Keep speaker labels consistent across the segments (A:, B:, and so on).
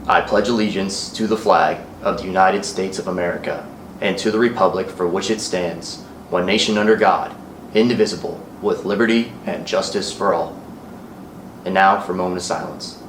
A: I pledge allegiance to the flag of the United States of America and to the republic for which it stands, one nation under God, indivisible, with liberty and justice for all. And now for a moment of silence.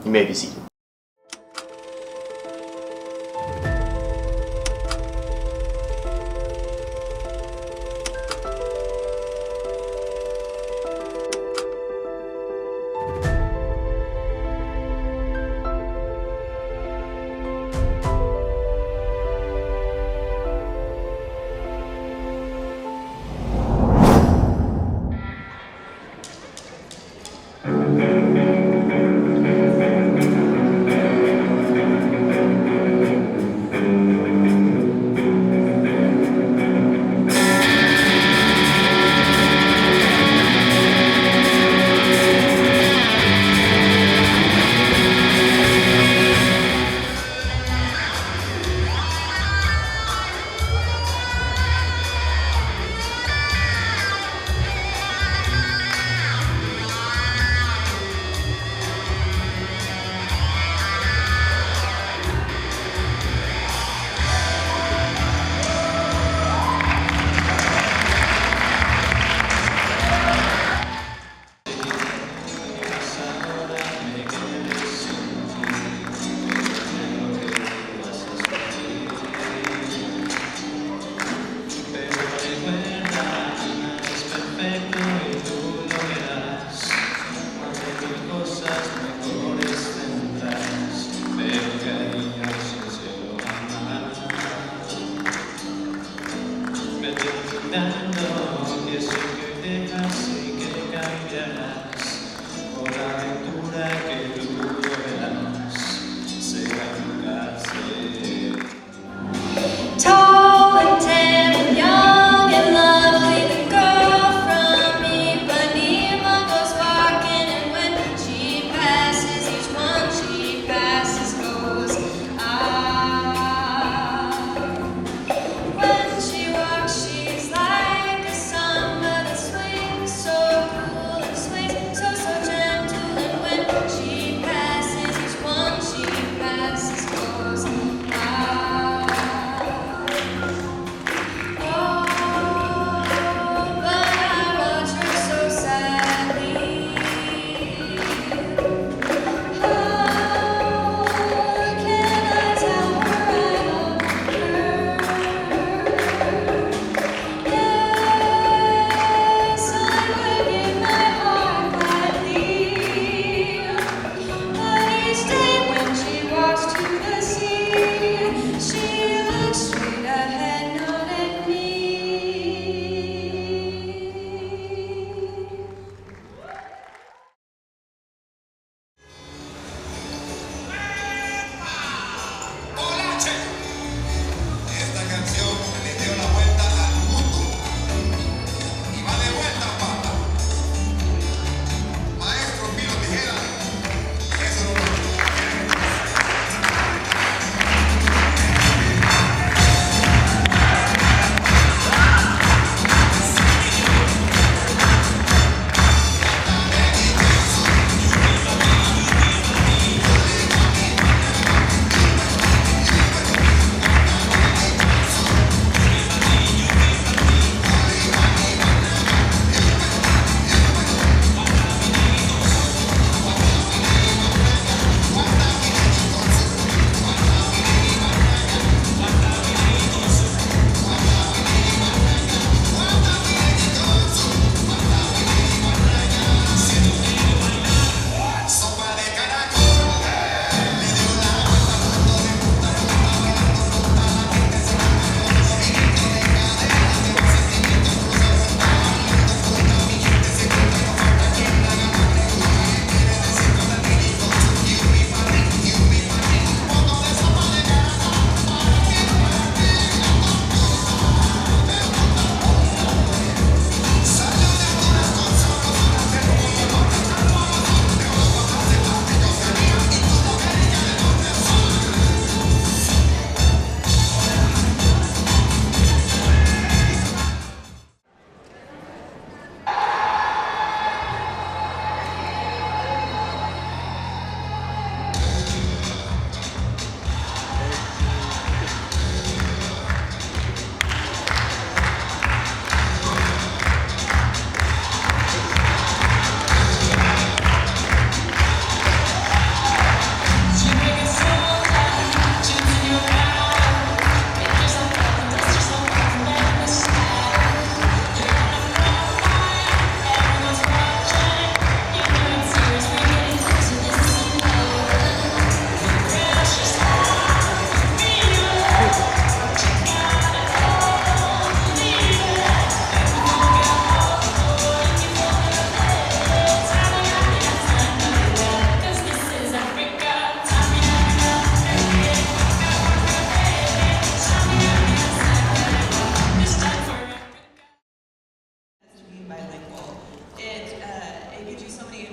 A: You may be seated.
B: Tall and tan, young and lovely, the girl from Ipanema.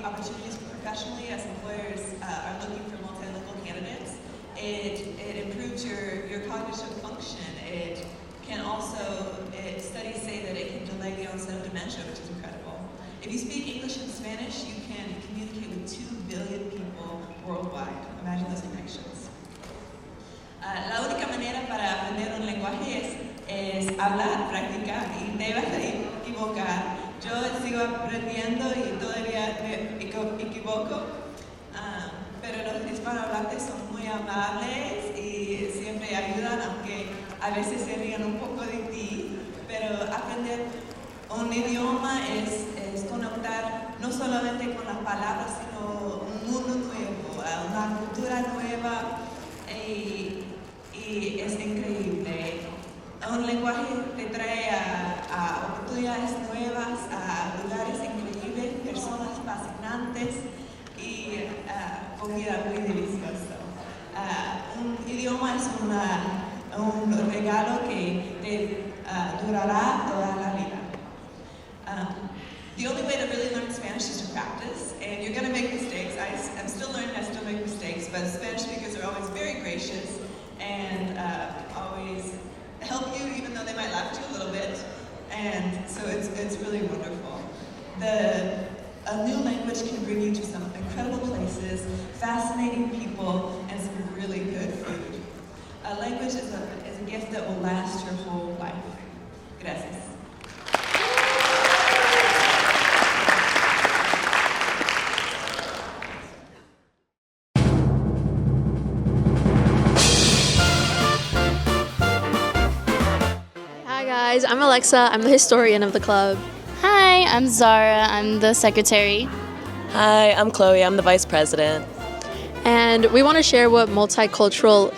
B: opportunities professionally as employers are looking for multilingual candidates. It improves your cognitive function. It can also, studies say that it can delay the onset of dementia, which is incredible. If you speak English and Spanish, you can communicate with 2 billion people worldwide. Imagine those connections. La única manera para aprender un lenguaje es hablar, practicar, y te vas a equivocar. Yo sigo aprendiendo y todavía me equivoco, pero los hispanohablantes son muy amables y siempre ayudan, aunque a veces se ríen un poco de ti, pero aprender un idioma es conectar no solamente con las palabras, sino un mundo nuevo, una cultura nueva, y es increíble. Un lenguaje te trae a oportunidades nuevas, a lugares increíbles, personas fascinantes y comida muy deliciosa. Un idioma es un regalo que te durará toda la vida. The only way to really learn Spanish is to practice, and you're going to make mistakes. I'm still learning, I still make mistakes, but Spanish speakers are always very gracious and always help you, even though they might laugh at you a little bit, and so it's really wonderful. A new language can bring you to some incredible places, fascinating people, and some really good food. A language is a gift that will last your whole life. Gracias.
C: Hi guys, I'm Alexa. I'm the historian of the club.
D: Hi, I'm Zara. I'm the secretary.
E: Hi, I'm Chloe. I'm the vice president.
C: And we want to share what the Multicultural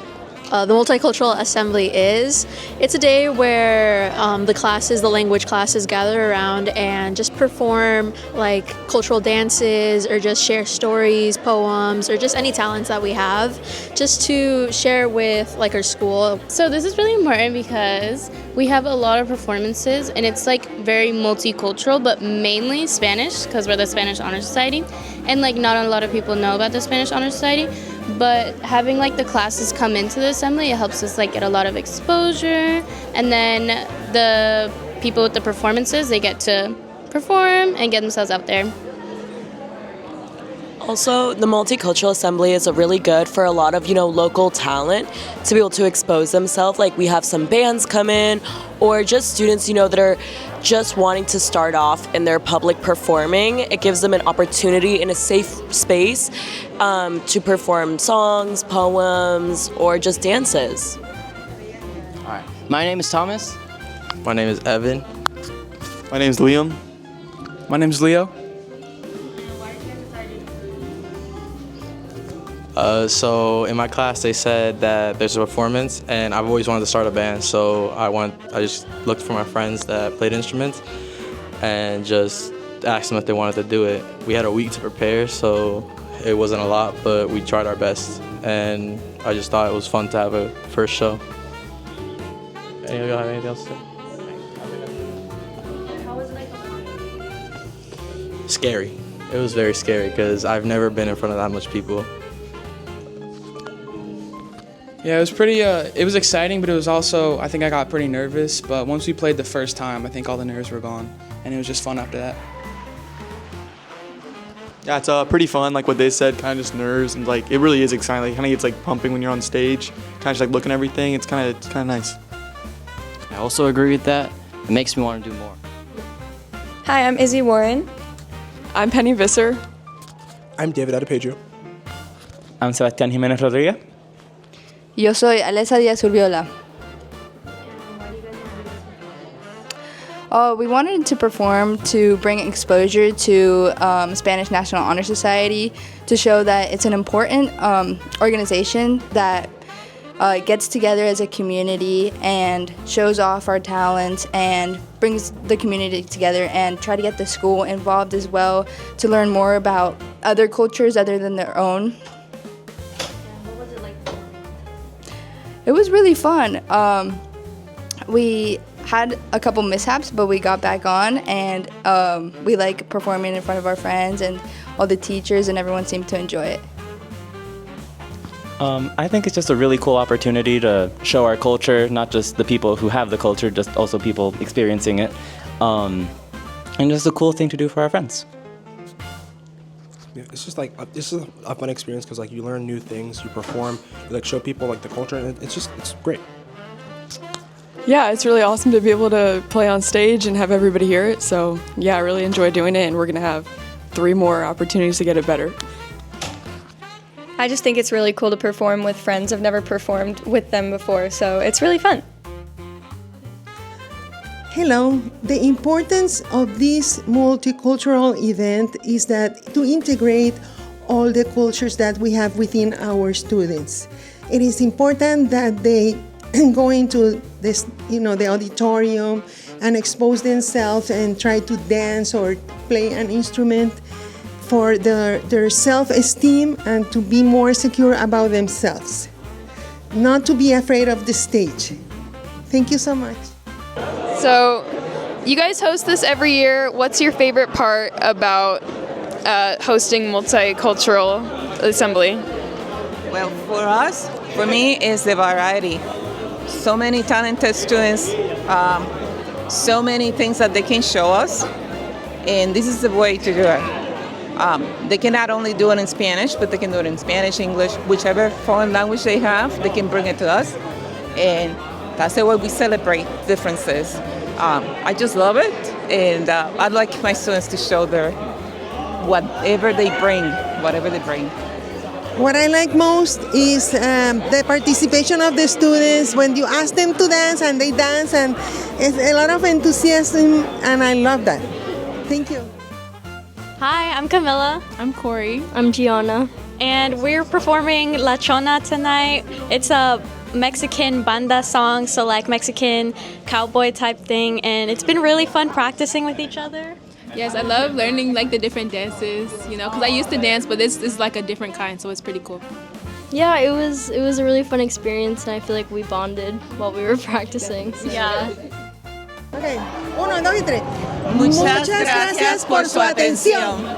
C: Assembly is. It's a day where the language classes gather around and just perform like cultural dances or just share stories, poems, or just any talents that we have, just to share with like our school.
D: So this is really important because we have a lot of performances and it's like very multicultural, but mainly Spanish because we're the Spanish Honor Society. And like not a lot of people know about the Spanish Honor Society, but having like the classes come into the assembly, it helps us like get a lot of exposure. And then the people with the performances, they get to perform and get themselves out there.
E: Also, the Multicultural Assembly is really good for a lot of, local talent to be able to expose themselves. Like we have some bands come in or just students, that are just wanting to start off in their public performing. It gives them an opportunity in a safe space to perform songs, poems, or just dances.
F: All right. My name is Thomas.
G: My name is Evan.
H: My name is Liam.
I: My name is Leo.
G: So in my class they said that there's a performance and I've always wanted to start a band, so I just looked for my friends that played instruments and just asked them if they wanted to do it. We had a week to prepare, so it wasn't a lot, but we tried our best and I just thought it was fun to have a first show. Any of y'all have anything else to say?
C: How was it like?
G: Scary. It was very scary because I've never been in front of that much people.
I: Yeah, it was it was exciting, but it was also, I think I got pretty nervous, but once we played the first time, I think all the nerves were gone, and it was just fun after that.
H: Yeah, it's pretty fun, like what they said, kind of just nerves, and like it really is exciting. Like, kind of gets like pumping when you're on stage, kind of just like looking at everything. It's kind of nice.
F: I also agree with that. It makes me want to do more.
J: Hi, I'm Izzy Warren.
K: I'm Penny Visser.
L: I'm David Adepejo.
M: I'm Sebastián Jiménez Rodríguez.
J: Yo soy Alessa Díaz Urbiola. We wanted to perform to bring exposure to Spanish National Honor Society, to show that it's an important organization that gets together as a community and shows off our talents and brings the community together, and try to get the school involved as well to learn more about other cultures other than their own.
C: What was it like?
J: It was really fun. We had a couple mishaps, but we got back on, and we like performing in front of our friends, and all the teachers and everyone seemed to enjoy it.
M: I think it's just a really cool opportunity to show our culture, not just the people who have the culture, just also people experiencing it. And just a cool thing to do for our friends.
L: Yeah, it's just like this is a fun experience because like you learn new things, you perform, you like show people like the culture, and it's great.
K: Yeah, it's really awesome to be able to play on stage and have everybody hear it. So yeah, I really enjoy doing it, and we're gonna have 3 more opportunities to get it better.
N: I just think it's really cool to perform with friends. I've never performed with them before, so it's really fun.
O: Hello. The importance of this multicultural event is that to integrate all the cultures that we have within our students. It is important that they go into this, the auditorium and expose themselves and try to dance or play an instrument for their self-esteem and to be more secure about themselves. Not to be afraid of the stage. Thank you so much.
K: So, you guys host this every year. What's your favorite part about hosting Multicultural Assembly?
P: Well, for me, it's the variety. So many talented students, so many things that they can show us, and this is the way to do it. They can not only do it in Spanish, but they can do it in Spanish, English, whichever foreign language they have, they can bring it to us. And that's the way we celebrate differences. I just love it, and I'd like my students to show whatever they bring.
O: What I like most is the participation of the students when you ask them to dance and they dance, and it's a lot of enthusiasm, and I love that. Thank you.
Q: Hi, I'm Camilla.
D: I'm Corey.
Q: I'm Gianna. And we're performing La Chona tonight. It's a Mexican banda song, so like Mexican cowboy type thing, and it's been really fun practicing with each other.
R: Yes, I love learning like the different dances, because I used to dance, but this is like a different kind, so it's pretty cool.
Q: Yeah, it was a really fun experience, and I feel like we bonded while we were practicing. Yeah.
O: Okay, 1, 2 y 3.
P: Muchas gracias por su atención.